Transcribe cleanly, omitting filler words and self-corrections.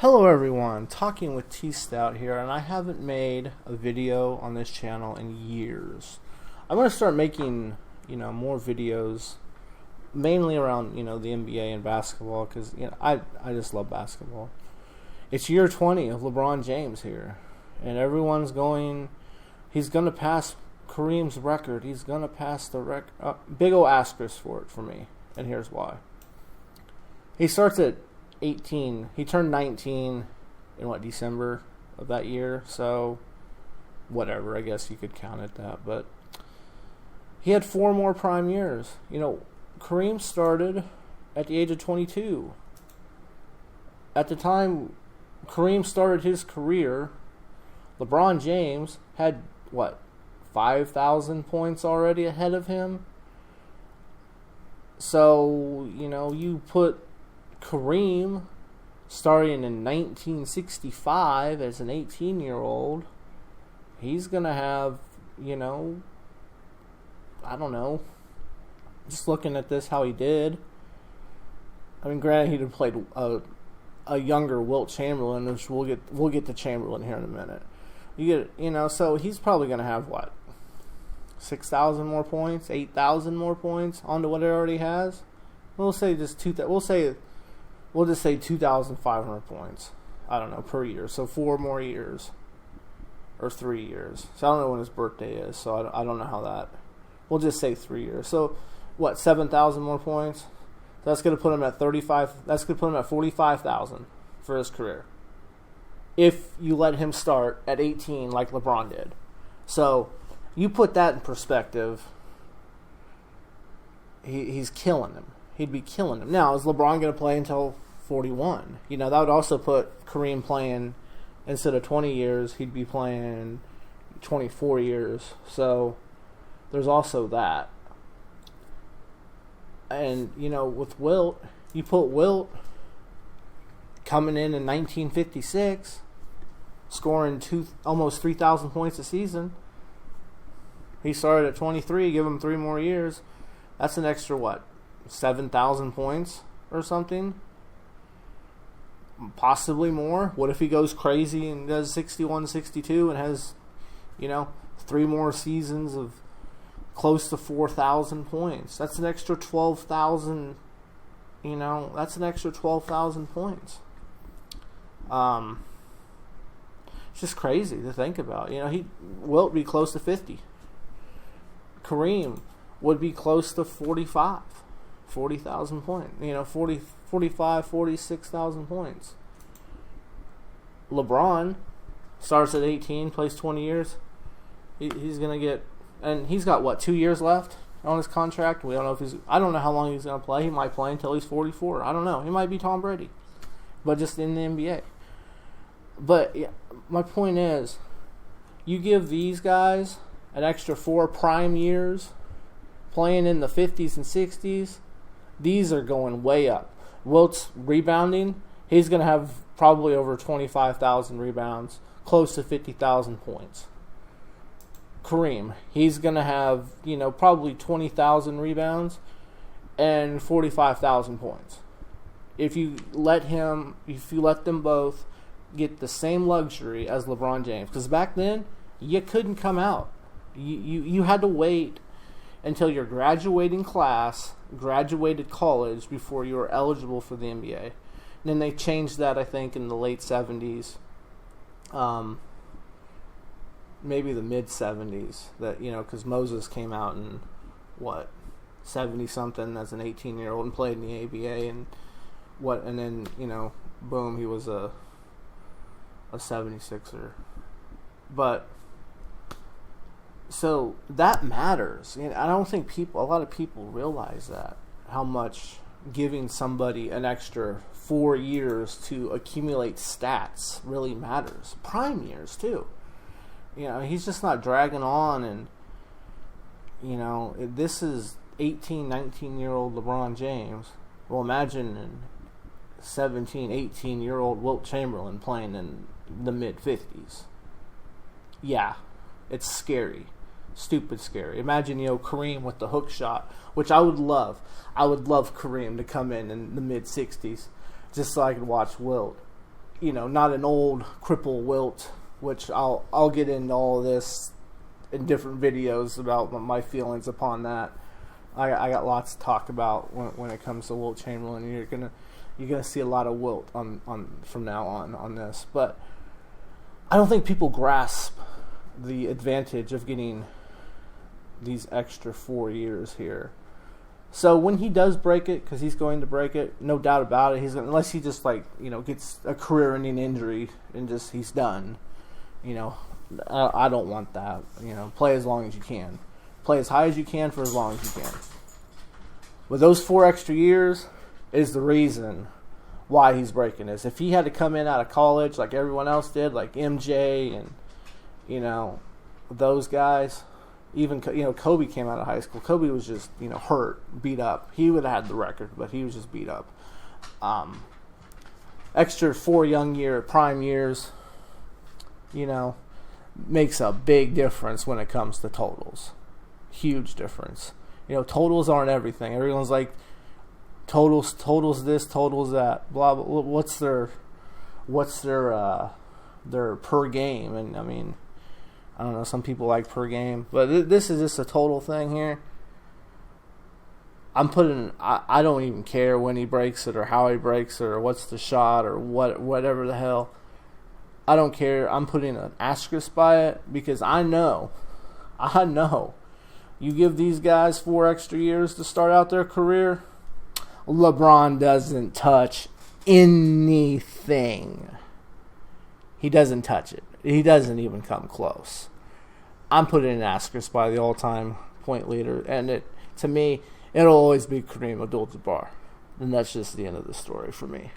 Hello everyone, Talking with T Stout here, and I haven't made a video on this channel in years. I'm going to start making, more videos, mainly around, the NBA and basketball, because, I just love basketball. It's year 20 of LeBron James here, and everyone's he's going to pass Kareem's record. He's going to pass the record. Big ol' asterisk for me, and here's why. He starts at 18. He turned 19 in December of that year, so whatever, I guess you could count it that, but he had 4 more prime years. Kareem started at the age of 22. At the time Kareem started his career, LeBron James had 5,000 points already ahead of him. So, you put Kareem starting in 1965 as an 18-year-old, he's going to have, I don't know, just looking at this, how he did. I mean, granted, he'd have played a younger Wilt Chamberlain, which we'll get to Chamberlain here in a minute. So he's probably going to have 6,000 more points, 8,000 more points onto what he already has. We'll say just We'll just say 2,500 points, I don't know, per year. So 4 more years, or 3 years. So I don't know when his birthday is, so I don't know how that. We'll just say 3 years. So 7,000 more points? So that's going to put him at 35. That's going to put him at 45,000 for his career, if you let him start at 18 like LeBron did. So you put that in perspective. He's killing him. He'd be killing him. Now, is LeBron going to play until 41? That would also put Kareem playing, instead of 20 years, he'd be playing 24 years. So there's also that. And, with Wilt, you put Wilt coming in 1956, scoring almost 3,000 points a season. He started at 23, give him 3 more years. That's an extra, 7,000 points or something? Possibly more. What if he goes crazy and does 61, 62 and has, 3 more seasons of close to 4,000 points? That's an extra 12,000, that's an extra 12,000 points. It's just crazy to think about. Wilt be close to 50. Kareem would be close to 40,000 points. 45, 46,000 points. LeBron starts at 18, plays 20 years. He's going to get, and he's got 2 years left on his contract. I don't know how long he's going to play. He might play until he's 44. I don't know. He might be Tom Brady, but just in the NBA. But yeah, my point is, you give these guys an extra 4 prime years playing in the 50s and 60s, these are going way up. Wilt's rebounding, he's going to have probably over 25,000 rebounds, close to 50,000 points. Kareem, he's going to have, probably 20,000 rebounds and 45,000 points. If you let them both get the same luxury as LeBron James, because back then you couldn't come out. You had to wait until your graduating class graduated college before you were eligible for the NBA. And then they changed that, I think, in the late 70s, maybe the mid 70s. That because Moses came out in 70-something as an 18-year-old and played in the ABA, and then boom, he was a 76er. But so that matters. I don't think a lot of people realize that, how much giving somebody an extra 4 years to accumulate stats really matters. Prime years too. He's just not dragging on, and this is 18, 19-year-old LeBron James. Well, imagine 17, 18-year-old Wilt Chamberlain playing in the mid-50s. Yeah, it's scary. Stupid scary. Imagine, Kareem with the hook shot, which I would love. I would love Kareem to come in the mid-60s, just so I could watch Wilt. not an old cripple Wilt, which I'll get into all of this in different videos about my feelings upon that. I got lots to talk about when it comes to Wilt Chamberlain. You're gonna see a lot of Wilt on from now on this, but I don't think people grasp the advantage of getting these extra 4 years here. So when he does break it, because he's going to break it, no doubt about it, unless he just gets a career-ending injury and he's done. I don't want that. Play as long as you can, play as high as you can for as long as you can. But those 4 extra years is the reason why he's breaking this. If he had to come in out of college like everyone else did, like MJ and those guys. Even Kobe came out of high school. Kobe was just hurt, beat up. He would have had the record, but he was just beat up. Extra 4 prime years, makes a big difference when it comes to totals. Huge difference. Totals aren't everything. Everyone's like totals this, totals that. Blah blah. What's their per game? And I mean, I don't know, some people like per game, but this is just a total thing here. I don't even care when he breaks it or how he breaks it or what's the shot or whatever the hell. I don't care. I'm putting an asterisk by it because I know you give these guys 4 extra years to start out their career, LeBron doesn't touch anything. He doesn't touch it. He doesn't even come close. I'm putting an asterisk by the all-time point leader, and to me, it'll always be Kareem Abdul-Jabbar. And that's just the end of the story for me.